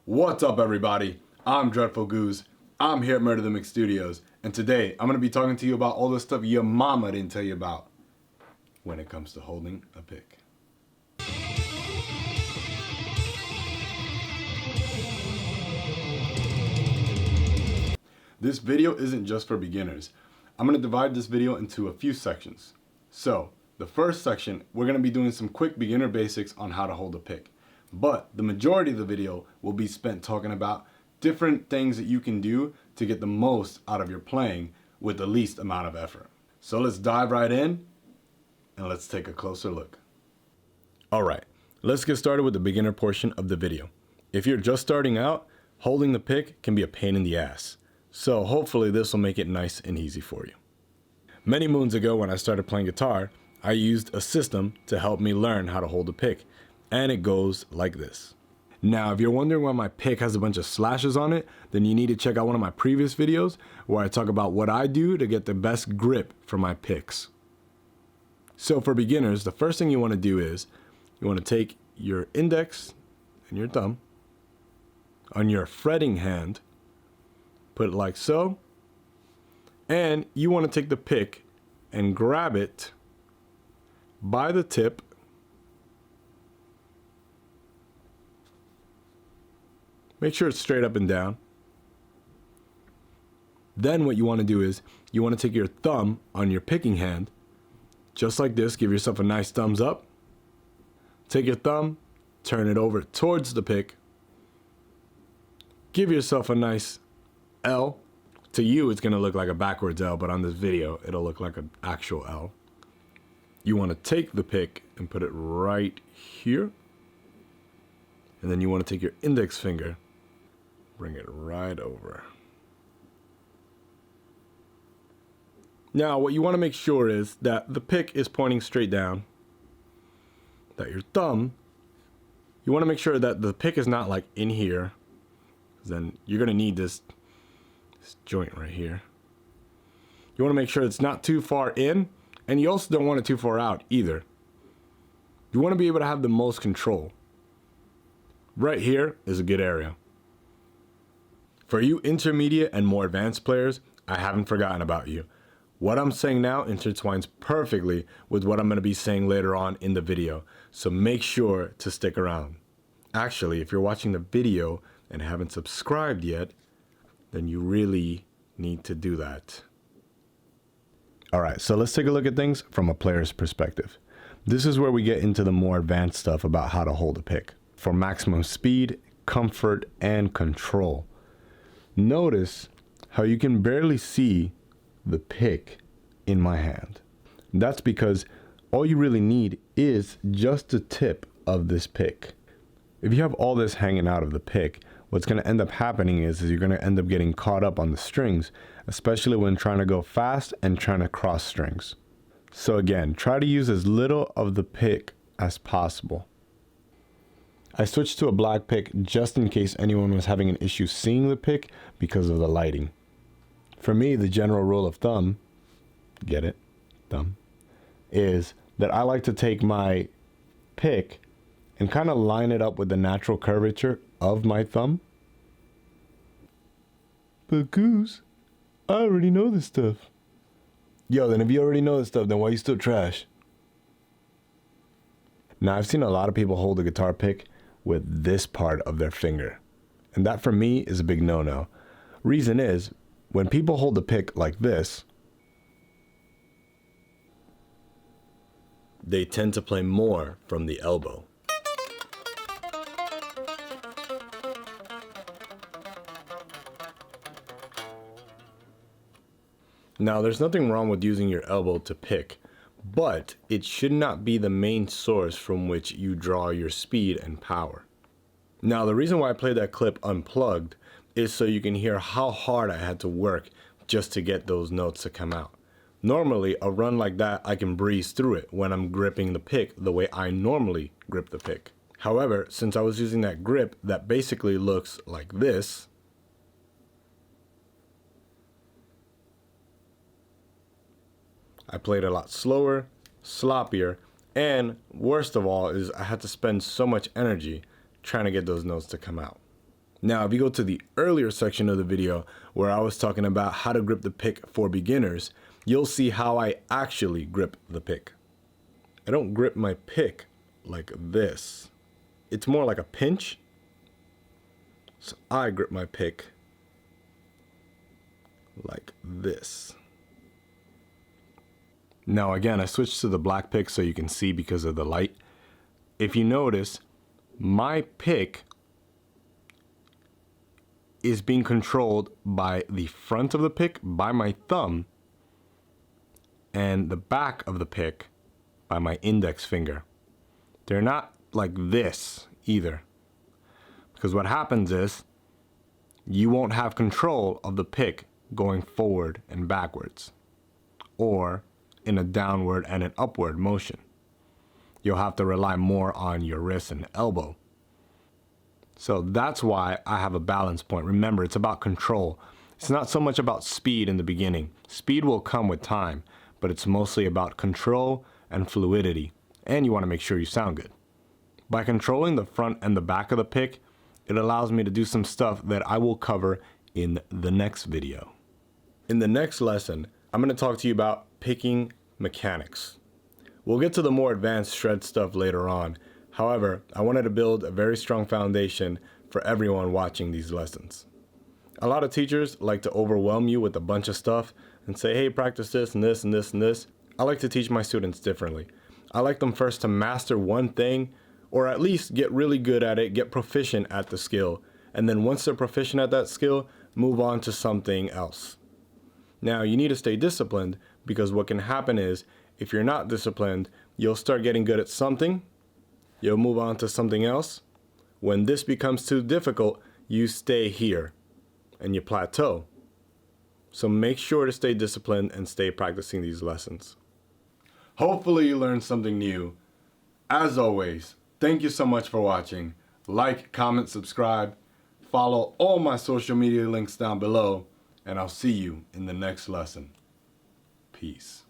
What's up, everybody? I'm Dreadful Gooz. I'm here at Murder the Mix Studios, and today I'm going to be talking to you about all the stuff your mama didn't tell you about when it comes to holding a pick. This video isn't just for beginners. I'm going to divide this video into a few sections. So, the first section, we're going to be doing some quick beginner basics on how to hold a pick. But the majority of the video will be spent talking about different things that you can do to get the most out of your playing with the least amount of effort. So let's dive right in and let's take a closer look. Alright, let's get started with the beginner portion of the video. If you're just starting out, holding the pick can be a pain in the ass. So hopefully this will make it nice and easy for you. Many moons ago when I started playing guitar, I used a system to help me learn how to hold a pick. And it goes like this. Now, if you're wondering why my pick has a bunch of slashes on it, then you need to check out one of my previous videos where I talk about what I do to get the best grip for my picks. So for beginners, the first thing you want to do is you want to take your index and your thumb on your fretting hand, put it like so, and you want to take the pick and grab it by the tip. Make sure it's straight up and down. Then what you want to do is you want to take your thumb on your picking hand, just like this. Give yourself a nice thumbs up. Take your thumb, turn it over towards the pick. Give yourself a nice L. To you, it's going to look like a backwards L, but on this video, it'll look like an actual L. You want to take the pick and put it right here. And then you want to take your index finger, bring it right over. Now, what you want to make sure is that the pick is pointing straight down, that your thumb, you want to make sure that the pick is not like in here, because then you're going to need this joint right here. You want to make sure it's not too far in, and you also don't want it too far out either. You want to be able to have the most control. Right here is a good area. For you intermediate and more advanced players, I haven't forgotten about you. What I'm saying now intertwines perfectly with what I'm going to be saying later on in the video, so make sure to stick around. Actually, if you're watching the video and haven't subscribed yet, then you really need to do that. Alright, so let's take a look at things from a player's perspective. This is where we get into the more advanced stuff about how to hold a pick for maximum speed, comfort, and control. Notice how you can barely see the pick in my hand. That's because all you really need is just the tip of this pick. If you have all this hanging out of the pick, what's going to end up happening is you're going to end up getting caught up on the strings, especially when trying to go fast and trying to cross strings. So again, try to use as little of the pick as possible. I switched to a black pick just in case anyone was having an issue seeing the pick because of the lighting. For me, the general rule of thumb, get it? Thumb, is that I like to take my pick and kind of line it up with the natural curvature of my thumb. But Goose, I already know this stuff. Yo, then if you already know this stuff, then why you still trash? Now, I've seen a lot of people hold a guitar pick with this part of their finger. And that for me is a big no-no. Reason is, when people hold the pick like this, they tend to play more from the elbow. Now, there's nothing wrong with using your elbow to pick, but it should not be the main source from which you draw your speed and power. Now, the reason why I played that clip unplugged is so you can hear how hard I had to work just to get those notes to come out. Normally, a run like that, I can breeze through it when I'm gripping the pick the way I normally grip the pick. However, since I was using that grip that basically looks like this, I played a lot slower, sloppier, and worst of all is I had to spend so much energy trying to get those notes to come out. Now, if you go to the earlier section of the video where I was talking about how to grip the pick for beginners, you'll see how I actually grip the pick. I don't grip my pick like this. It's more like a pinch. So I grip my pick like this. Now again, I switched to the black pick so you can see because of the light. If you notice, my pick is being controlled by the front of the pick by my thumb and the back of the pick by my index finger. They're not like this either, because what happens is you won't have control of the pick going forward and backwards or in a downward and an upward motion. You'll have to rely more on your wrist and elbow. So that's why I have a balance point. Remember, it's about control. It's not so much about speed in the beginning. Speed will come with time, but it's mostly about control and fluidity. And you want to make sure you sound good. By controlling the front and the back of the pick, it allows me to do some stuff that I will cover in the next video. In the next lesson, I'm going to talk to you about picking mechanics. We'll get to the more advanced shred stuff later on. However, I wanted to build a very strong foundation for everyone watching these lessons. A lot of teachers like to overwhelm you with a bunch of stuff and say, hey, practice this and this and this and this. I like to teach my students differently. I like them first to master one thing, or at least get really good at it, get proficient at the skill. And then once they're proficient at that skill, move on to something else. Now, you need to stay disciplined, because what can happen is if you're not disciplined, you'll start getting good at something. You'll move on to something else. When this becomes too difficult, you stay here and you plateau. So make sure to stay disciplined and stay practicing these lessons. Hopefully you learned something new. As always, thank you so much for watching. Like, comment, subscribe. Follow all my social media links down below, and I'll see you in the next lesson. Peace.